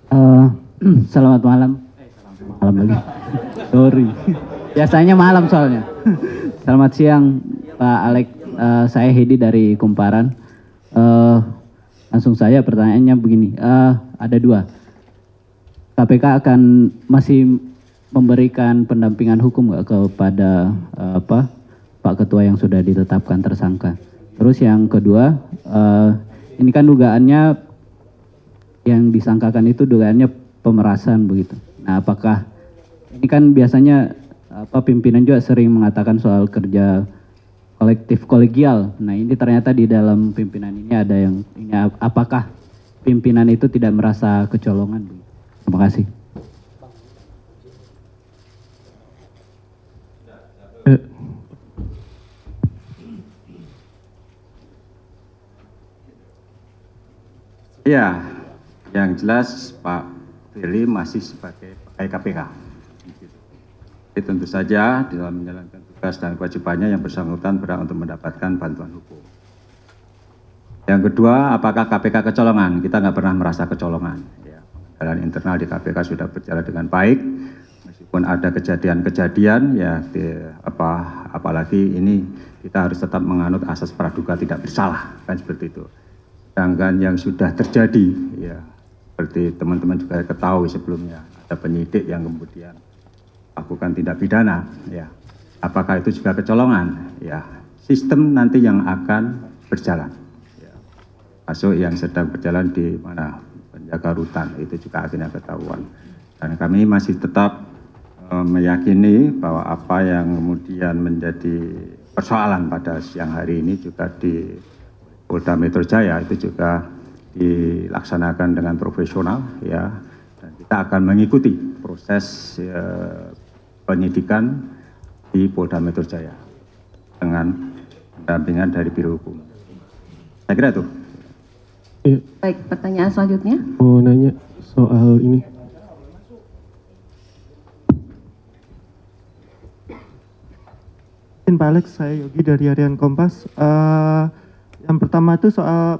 Eh, Selamat malam. Malam lagi. Sorry. Biasanya malam soalnya. Selamat siang, Pak Alex. Saya Hedi dari Kumparan. Langsung saja pertanyaannya begini. Ada dua. KPK akan masih memberikan pendampingan hukum nggak kepada Pak Ketua yang sudah ditetapkan tersangka? Terus yang kedua, ini kan dugaannya yang disangkakan itu dugaannya pemerasan begitu. Nah, apakah ini kan biasanya pimpinan juga sering mengatakan soal kerja kolektif kolegial. Nah, ini ternyata di dalam pimpinan ini ada yang ini, apakah pimpinan itu tidak merasa kecolongan? Terima kasih. Ya, yang jelas Pak Firly masih sebagai pegawai KPK. Jadi tentu saja dalam menjalankan tugas dan kewajibannya yang bersangkutan berhak untuk mendapatkan bantuan hukum. Yang kedua, apakah KPK kecolongan? Kita nggak pernah merasa kecolongan. Ya, pengadilan internal di KPK sudah berjalan dengan baik, meskipun ada kejadian-kejadian, ya, apalagi ini kita harus tetap menganut asas praduga tidak bersalah, kan seperti itu. Sedangkan yang sudah terjadi, ya, seperti teman-teman juga ketahui sebelumnya, ada penyidik yang kemudian lakukan tindak pidana, ya. Apakah itu juga kecolongan? Ya, sistem nanti yang akan berjalan. Ya. Masuk yang sedang berjalan di mana penjaga rutan, itu juga akhirnya ketahuan. Dan kami masih tetap meyakini bahwa apa yang kemudian menjadi persoalan pada siang hari ini juga di Polda Metro Jaya itu juga dilaksanakan dengan profesional, ya, dan kita akan mengikuti proses penyidikan di Polda Metro Jaya dengan pendampingan dari Biro Hukum. Saya kira itu. Baik, pertanyaan selanjutnya. Mau nanya soal ini. Pak Alex, saya Yogi dari Harian Kompas. Yang pertama itu soal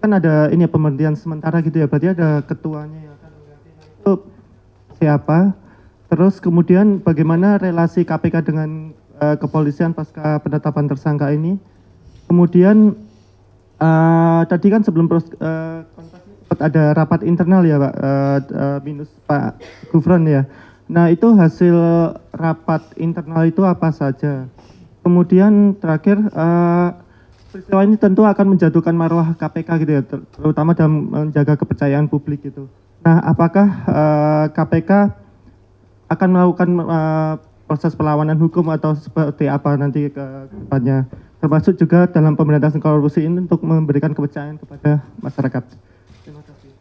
kan ada ini ya pemberhentian sementara gitu ya, berarti ada ketuanya yang akan mengganti itu siapa? Terus kemudian bagaimana relasi KPK dengan kepolisian pasca penetapan tersangka ini? Kemudian tadi kan sebelum ada rapat internal ya Pak, minus Pak Gufron ya. Nah itu hasil rapat internal itu apa saja? Kemudian terakhir peristiwa ini tentu akan menjatuhkan marwah KPK gitu ya, terutama dalam menjaga kepercayaan publik gitu. Nah, apakah KPK akan melakukan proses perlawanan hukum atau seperti apa nanti ke depannya? Termasuk juga dalam pemberantasan korupsi ini untuk memberikan kepercayaan kepada masyarakat. Terima kasih.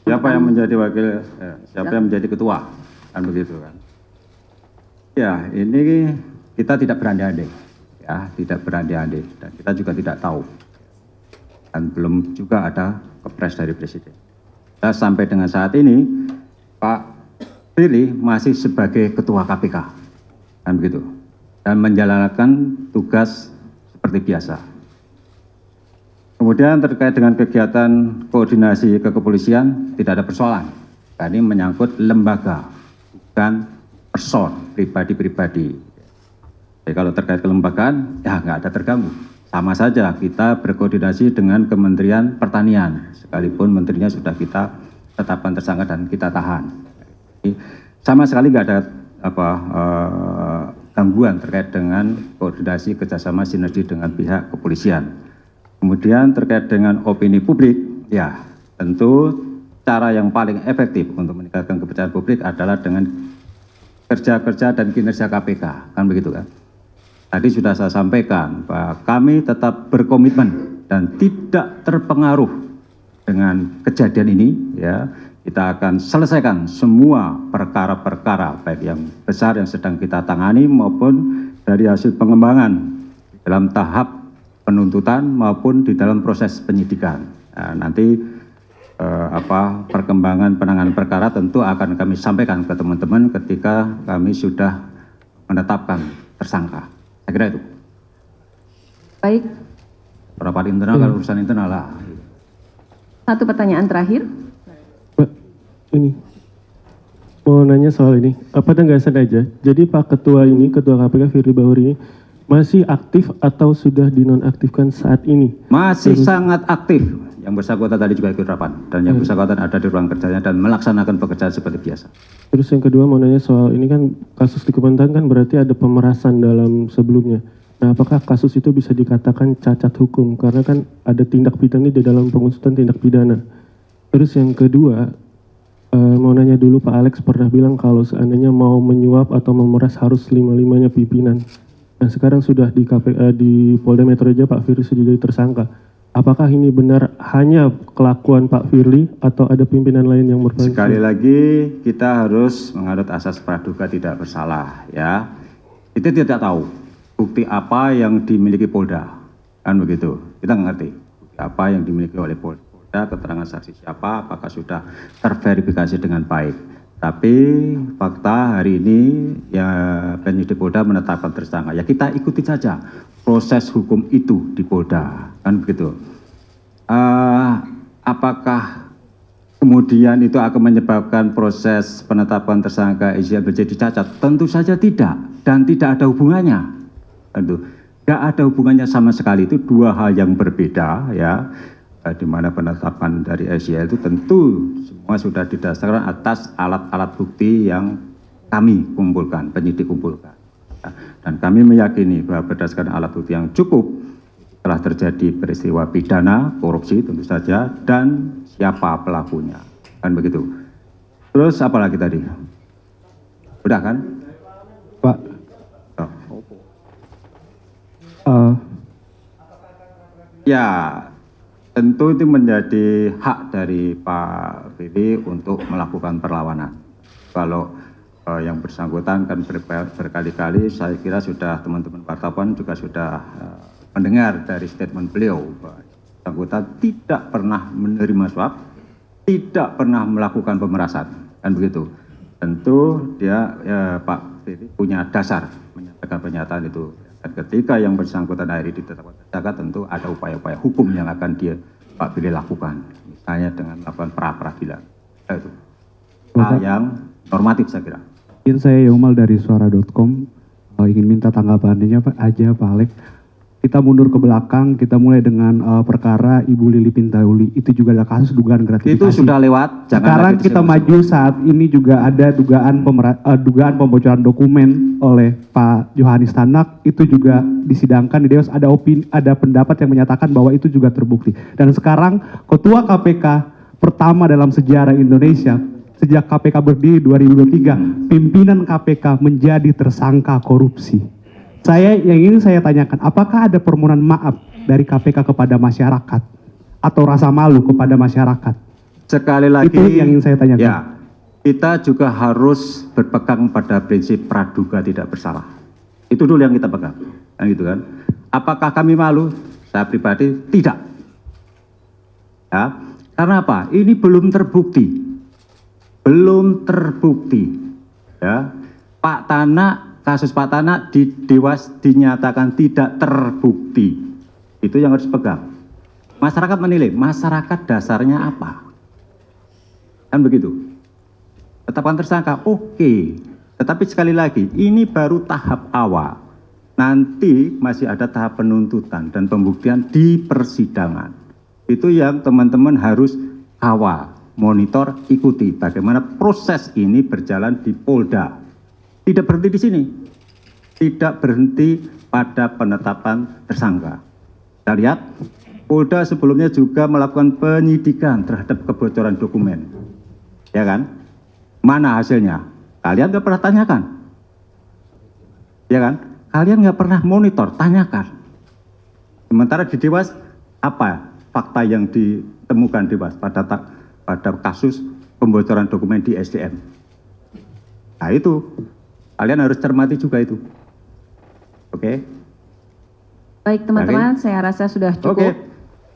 Siapa yang menjadi wakil, siapa yang menjadi ketua, kan begitu kan? Ya, ini kita tidak berandai-andai, ya, tidak berandai-andai, dan kita juga tidak tahu, dan belum juga ada kepres dari Presiden. Kita sampai dengan saat ini, Pak Firly masih sebagai Ketua KPK, kan begitu, dan menjalankan tugas seperti biasa. Kemudian terkait dengan kegiatan koordinasi kepolisian tidak ada persoalan, karena ini menyangkut lembaga, bukan person pribadi-pribadi. Jadi kalau terkait kelembagaan, ya nggak ada terganggu. Sama saja kita berkoordinasi dengan Kementerian Pertanian, sekalipun menterinya sudah kita tetapkan tersangka dan kita tahan. Jadi, sama sekali nggak ada gangguan terkait dengan koordinasi kerjasama sinergi dengan pihak kepolisian. Kemudian terkait dengan opini publik, ya tentu cara yang paling efektif untuk meningkatkan kepercayaan publik adalah dengan kerja-kerja dan kinerja KPK, kan begitu kan? Tadi sudah saya sampaikan bahwa kami tetap berkomitmen dan tidak terpengaruh dengan kejadian ini, ya. Kita akan selesaikan semua perkara-perkara baik yang besar yang sedang kita tangani maupun dari hasil pengembangan dalam tahap penuntutan maupun di dalam proses penyidikan. Nah, nanti perkembangan penanganan perkara tentu akan kami sampaikan ke teman-teman ketika kami sudah menetapkan tersangka. Saya kira itu. Baik. Rapat internal kalau urusan internal lah. Satu pertanyaan terakhir. Pak, ini mau nanya soal ini. Apa tegasan aja? Jadi Pak Ketua ini, Ketua KPK Firly Bahuri ini masih aktif atau sudah dinonaktifkan saat ini? Masih sangat aktif. Yang bersangkutan tadi juga ikut rapat dan yang bersangkutan ada di ruang kerjanya dan melaksanakan pekerjaan seperti biasa. Terus yang kedua mau nanya soal ini kan kasus di Kementan kan berarti ada pemerasan dalam sebelumnya. Nah, apakah kasus itu bisa dikatakan cacat hukum? Karena kan ada tindak pidana di dalam pengusutan tindak pidana. Terus yang kedua, mau nanya dulu Pak Alex pernah bilang kalau seandainya mau menyuap atau memeras harus lima-limanya pimpinan. Nah, sekarang sudah di di Polda Metro Jaya Pak Firly sudah jadi tersangka. Apakah ini benar hanya kelakuan Pak Firly atau ada pimpinan lain yang berperan? Sekali lagi kita harus menganut asas praduga tidak bersalah, ya. Kita tidak tahu bukti apa yang dimiliki Polda, kan begitu. Kita nggak ngerti bukti apa yang dimiliki oleh Polda, keterangan saksi siapa, apakah sudah terverifikasi dengan baik. Tapi fakta hari ini ya penyidik Polda menetapkan tersangka. Ya kita ikuti saja proses hukum itu di Polda, kan begitu. Apakah kemudian itu akan menyebabkan proses penetapan tersangka Ijal menjadi cacat? Tentu saja tidak, dan tidak ada hubungannya. Tentu tidak ada hubungannya sama sekali. Itu dua hal yang berbeda, ya. Di mana penetapan dari Ijal itu tentu semua sudah didasarkan atas alat-alat bukti yang kami kumpulkan, penyidik kumpulkan. Dan kami meyakini bahwa berdasarkan alat bukti yang cukup telah terjadi peristiwa pidana, korupsi tentu saja, dan siapa pelakunya, kan begitu. Terus apa lagi tadi? Udah kan? Pak, ya tentu itu menjadi hak dari Pak Firly untuk melakukan perlawanan. Kalau yang bersangkutan kan berkali-kali saya kira sudah teman-teman wartawan juga sudah mendengar dari statement beliau bahwa bersangkutan tidak pernah menerima suap, tidak pernah melakukan pemerasan, kan begitu. Tentu dia Pak Firly punya dasar menyampaikan pernyataan itu. Dan ketika yang bersangkutan akhirnya ditetapkan tersangka, tentu ada upaya-upaya hukum yang akan Pak Firly lakukan, misalnya dengan melakukan pra-peradilan. Itu hal yang normatif saya kira. Mungkin saya Yomal dari suara.com ingin minta tanggapannya Pak Alex. Kita mundur ke belakang, kita mulai dengan perkara Ibu Lili Pintauli, itu juga ada kasus dugaan gratifikasi. Itu sudah lewat. Sekarang kita maju saat ini juga ada dugaan pembocoran dokumen oleh Pak Johanis Tanak, itu juga disidangkan di Dewas, ada pendapat yang menyatakan bahwa itu juga terbukti. Dan sekarang Ketua KPK pertama dalam sejarah Indonesia, sejak KPK berdiri 2023, pimpinan KPK menjadi tersangka korupsi. Yang ingin saya tanyakan, apakah ada permohonan maaf dari KPK kepada masyarakat atau rasa malu kepada masyarakat? Sekali lagi, itu yang ingin saya tanyakan. Ya, kita juga harus berpegang pada prinsip praduga tidak bersalah. Itu dulu yang kita pegang, kan gitu kan? Apakah kami malu? Saya pribadi tidak. Ya, karena apa? Ini belum terbukti, Ya, Pak Tanak. Kasus Pak Tanak di Dewas dinyatakan tidak terbukti. Itu yang harus pegang. Masyarakat menilai, masyarakat dasarnya apa? Kan begitu. Tetapkan tersangka, oke. Tetapi sekali lagi, ini baru tahap awal. Nanti masih ada tahap penuntutan dan pembuktian di persidangan. Itu yang teman-teman harus kawal, monitor, ikuti bagaimana proses ini berjalan di Polda. Tidak berhenti di sini, tidak berhenti pada penetapan tersangka. Kita lihat, Polda sebelumnya juga melakukan penyidikan terhadap kebocoran dokumen. Ya kan? Mana hasilnya? Kalian nggak pernah tanyakan. Ya kan? Kalian nggak pernah monitor, tanyakan. Sementara di Dewas, apa fakta yang ditemukan Dewas pada kasus pembocoran dokumen di SDM? Nah itu. Kalian harus cermati juga itu. Oke? Baik teman-teman, saya rasa sudah cukup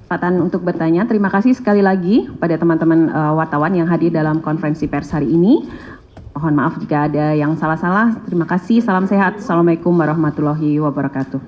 kesempatan untuk bertanya. Terima kasih sekali lagi pada teman-teman wartawan yang hadir dalam konferensi pers hari ini. Mohon maaf jika ada yang salah-salah. Terima kasih, salam sehat. Assalamualaikum warahmatullahi wabarakatuh.